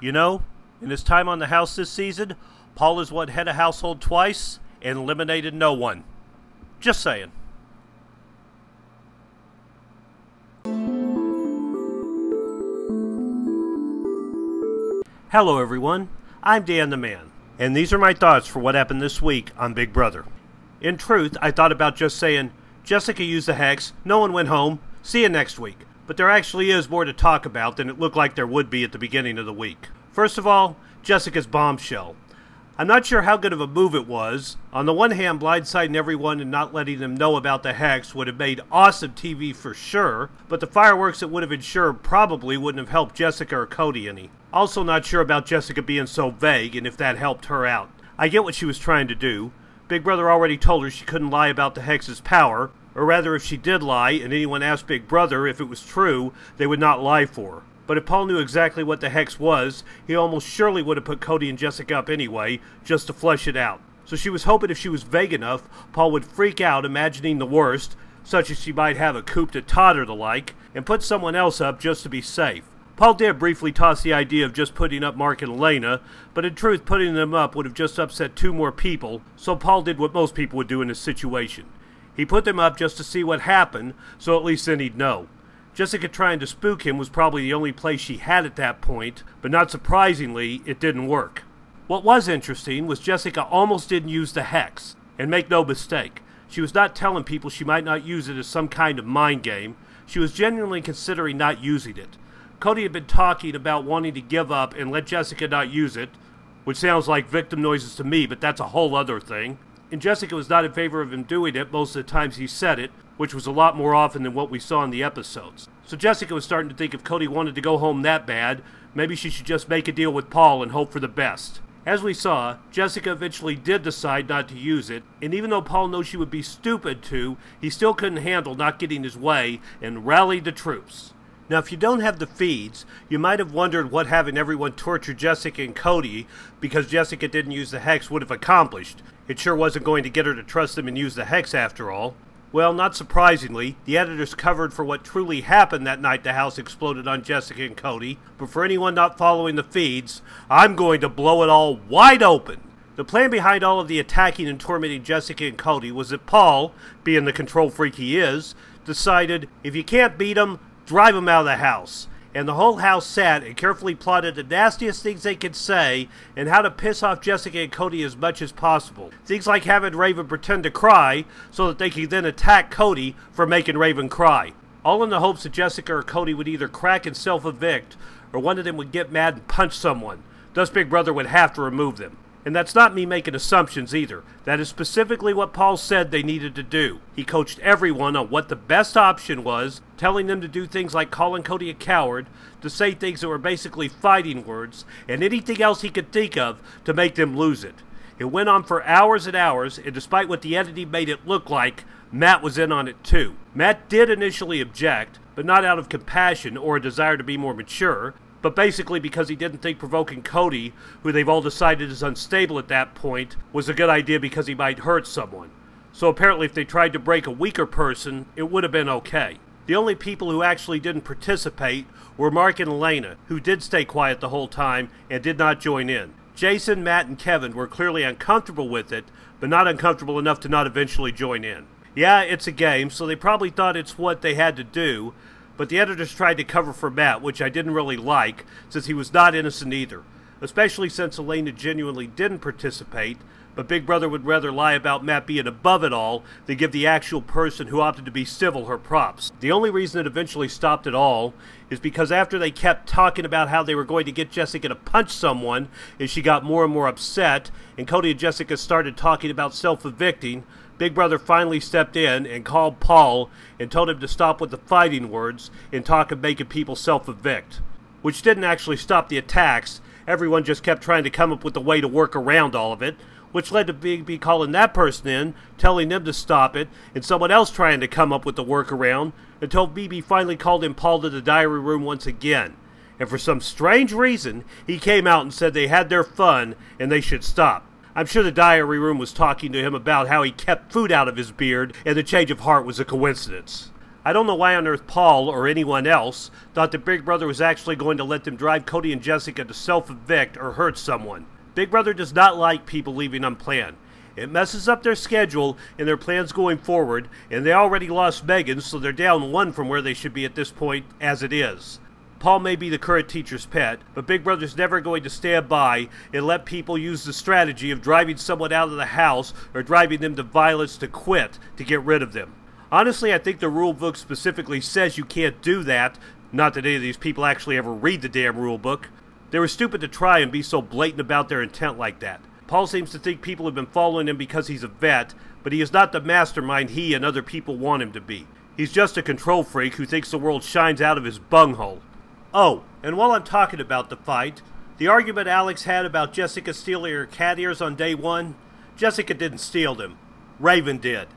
You know, in his time on the house this season, Paul is what head of household twice and eliminated no one. Just saying. Hello everyone, I'm Dan the Man, and these are my thoughts for what happened this week on Big Brother. In truth, I thought about just saying, Jessica used the hex, no one went home, see you next week. But there actually is more to talk about than it looked like there would be at the beginning of the week. First of all, Jessica's bombshell. I'm not sure how good of a move it was. On the one hand, blindsiding everyone and not letting them know about the hex would have made awesome TV for sure, but the fireworks it would have ensured probably wouldn't have helped Jessica or Cody any. Also not sure about Jessica being so vague and if that helped her out. I get what she was trying to do. Big Brother already told her she couldn't lie about the hex's power, or rather if she did lie and anyone asked Big Brother if it was true, they would not lie for her. But if Paul knew exactly what the hex was, he almost surely would have put Cody and Jessica up anyway, just to flesh it out. So she was hoping if she was vague enough, Paul would freak out imagining the worst, such as she might have a coup d'etat or the like, and put someone else up just to be safe. Paul did briefly toss the idea of just putting up Mark and Elena, but in truth putting them up would have just upset two more people, so Paul did what most people would do in this situation. He put them up just to see what happened, so at least then he'd know. Jessica trying to spook him was probably the only play she had at that point, but not surprisingly, it didn't work. What was interesting was Jessica almost didn't use the hex, and make no mistake, she was not telling people she might not use it as some kind of mind game. She was genuinely considering not using it. Cody had been talking about wanting to give up and let Jessica not use it, which sounds like victim noises to me, but that's a whole other thing. And Jessica was not in favor of him doing it most of the times he said it, which was a lot more often than what we saw in the episodes. So Jessica was starting to think if Cody wanted to go home that bad, maybe she should just make a deal with Paul and hope for the best. As we saw, Jessica eventually did decide not to use it, and even though Paul knows she would be stupid to, he still couldn't handle not getting his way and rallied the troops. Now, if you don't have the feeds, you might have wondered what having everyone torture Jessica and Cody because Jessica didn't use the hex would have accomplished. It sure wasn't going to get her to trust them and use the hex after all. Well, not surprisingly, the editors covered for what truly happened that night the house exploded on Jessica and Cody, but for anyone not following the feeds, I'm going to blow it all wide open. The plan behind all of the attacking and tormenting Jessica and Cody was that Paul, being the control freak he is, decided if you can't beat him, drive him out of the house. And the whole house sat and carefully plotted the nastiest things they could say and how to piss off Jessica and Cody as much as possible. Things like having Raven pretend to cry so that they could then attack Cody for making Raven cry. All in the hopes that Jessica or Cody would either crack and self-evict or one of them would get mad and punch someone. Thus Big Brother would have to remove them. And that's not me making assumptions either. That is specifically what Paul said they needed to do. He coached everyone on what the best option was, telling them to do things like calling Cody a coward, to say things that were basically fighting words, and anything else he could think of to make them lose it. It went on for hours and hours, and despite what the editing made it look like, Matt was in on it too. Matt did initially object, but not out of compassion or a desire to be more mature, but basically because he didn't think provoking Cody, who they've all decided is unstable at that point, was a good idea because he might hurt someone. So apparently if they tried to break a weaker person, it would have been okay. The only people who actually didn't participate were Mark and Elena, who did stay quiet the whole time and did not join in. Jason, Matt, and Kevin were clearly uncomfortable with it, but not uncomfortable enough to not eventually join in. Yeah, it's a game, so they probably thought it's what they had to do, but the editors tried to cover for Matt, which I didn't really like, since he was not innocent either. Especially since Elena genuinely didn't participate, but Big Brother would rather lie about Matt being above it all than give the actual person who opted to be civil her props. The only reason it eventually stopped at all is because after they kept talking about how they were going to get Jessica to punch someone, and she got more and more upset, and Cody and Jessica started talking about self-evicting, Big Brother finally stepped in and called Paul and told him to stop with the fighting words and talk of making people self-evict. Which didn't actually stop the attacks. Everyone just kept trying to come up with a way to work around all of it, which led to BB calling that person in, telling them to stop it, and someone else trying to come up with the workaround, until BB finally called in Paul to the diary room once again. And for some strange reason, he came out and said they had their fun and they should stop. I'm sure the diary room was talking to him about how he kept food out of his beard and the change of heart was a coincidence. I don't know why on earth Paul, or anyone else, thought that Big Brother was actually going to let them drive Cody and Jessica to self-evict or hurt someone. Big Brother does not like people leaving unplanned. It messes up their schedule and their plans going forward, and they already lost Megan, so they're down one from where they should be at this point as it is. Paul may be the current teacher's pet, but Big Brother's never going to stand by and let people use the strategy of driving someone out of the house or driving them to violence to quit to get rid of them. Honestly, I think the rule book specifically says you can't do that. Not that any of these people actually ever read the damn rule book. They were stupid to try and be so blatant about their intent like that. Paul seems to think people have been following him because he's a vet, but he is not the mastermind he and other people want him to be. He's just a control freak who thinks the world shines out of his bunghole. Oh, and while I'm talking about the fight, the argument Alex had about Jessica stealing her cat ears on day one, Jessica didn't steal them. Raven did.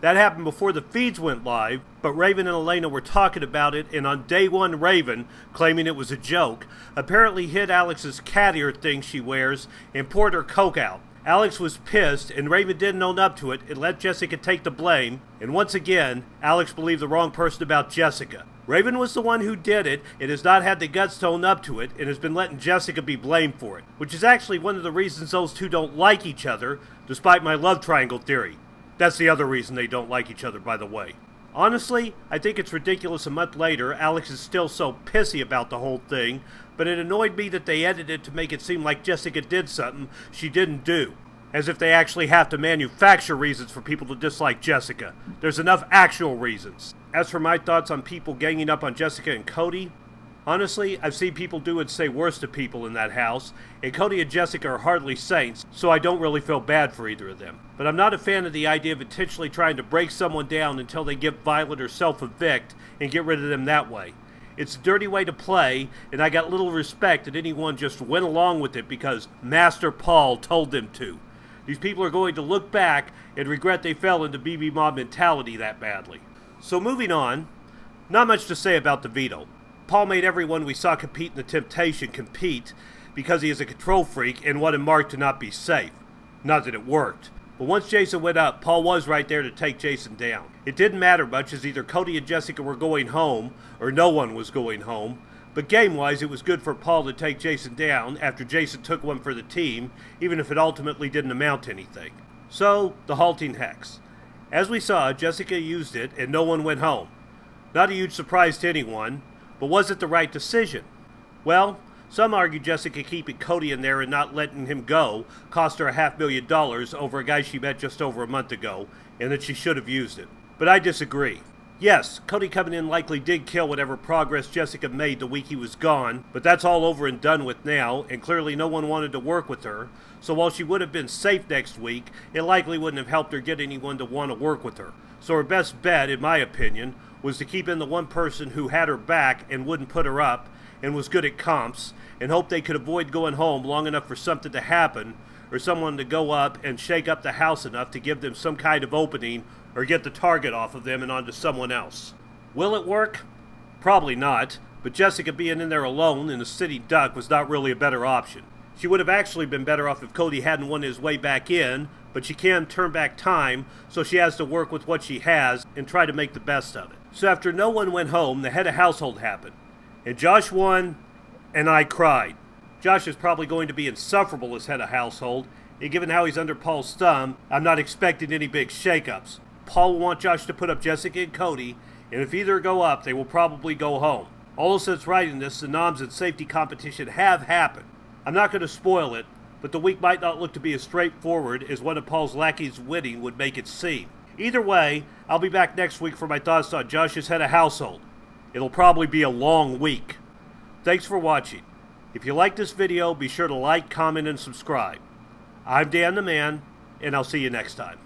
That happened before the feeds went live, but Raven and Elena were talking about it, and on day one Raven, claiming it was a joke, apparently hid Alex's cat ear thing she wears and poured her coke out. Alex was pissed, and Raven didn't own up to it and let Jessica take the blame, and once again, Alex believed the wrong person about Jessica. Raven was the one who did it and has not had the guts to own up to it and has been letting Jessica be blamed for it, which is actually one of the reasons those two don't like each other, despite my love triangle theory. That's the other reason they don't like each other, by the way. Honestly, I think it's ridiculous a month later Alex is still so pissy about the whole thing, but it annoyed me that they edited it to make it seem like Jessica did something she didn't do. As if they actually have to manufacture reasons for people to dislike Jessica. There's enough actual reasons. As for my thoughts on people ganging up on Jessica and Cody, honestly, I've seen people do and say worse to people in that house, and Cody and Jessica are hardly saints, so I don't really feel bad for either of them. But I'm not a fan of the idea of intentionally trying to break someone down until they get violent or self-evict and get rid of them that way. It's a dirty way to play, and I got little respect that anyone just went along with it because Master Paul told them to. These people are going to look back and regret they fell into BB Mob mentality that badly. So moving on, not much to say about the veto. Paul made everyone we saw compete in the Temptation compete because he is a control freak and wanted Mark to not be safe. Not that it worked. But once Jason went up, Paul was right there to take Jason down. It didn't matter much as either Cody and Jessica were going home or no one was going home. But game-wise, it was good for Paul to take Jason down after Jason took one for the team, even if it ultimately didn't amount to anything. So, the halting hex. As we saw, Jessica used it and no one went home. Not a huge surprise to anyone, but was it the right decision? Well, some argue Jessica keeping Cody in there and not letting him go cost her $500,000 over a guy she met just over a month ago, and that she should have used it. But I disagree. Yes, Cody coming in likely did kill whatever progress Jessica made the week he was gone, but that's all over and done with now, and clearly no one wanted to work with her, so while she would have been safe next week, it likely wouldn't have helped her get anyone to want to work with her. So her best bet, in my opinion, was to keep in the one person who had her back and wouldn't put her up, and was good at comps, and hope they could avoid going home long enough for something to happen, or someone to go up and shake up the house enough to give them some kind of opening or get the target off of them and onto someone else. Will it work? Probably not, but Jessica being in there alone in the city duck was not really a better option. She would have actually been better off if Cody hadn't won his way back in, but she can turn back time, so she has to work with what she has and try to make the best of it. So after no one went home, the head of household happened. And Josh won, and I cried. Josh is probably going to be insufferable as head of household, and given how he's under Paul's thumb, I'm not expecting any big shakeups. Paul will want Josh to put up Jessica and Cody, and if either go up, they will probably go home. Although since writing this, the noms and safety competition have happened. I'm not going to spoil it, but the week might not look to be as straightforward as one of Paul's lackeys winning would make it seem. Either way, I'll be back next week for my thoughts on Josh's head of household. It'll probably be a long week. Thanks for watching. If you like this video, be sure to like, comment, and subscribe. I'm Dan the Man, and I'll see you next time.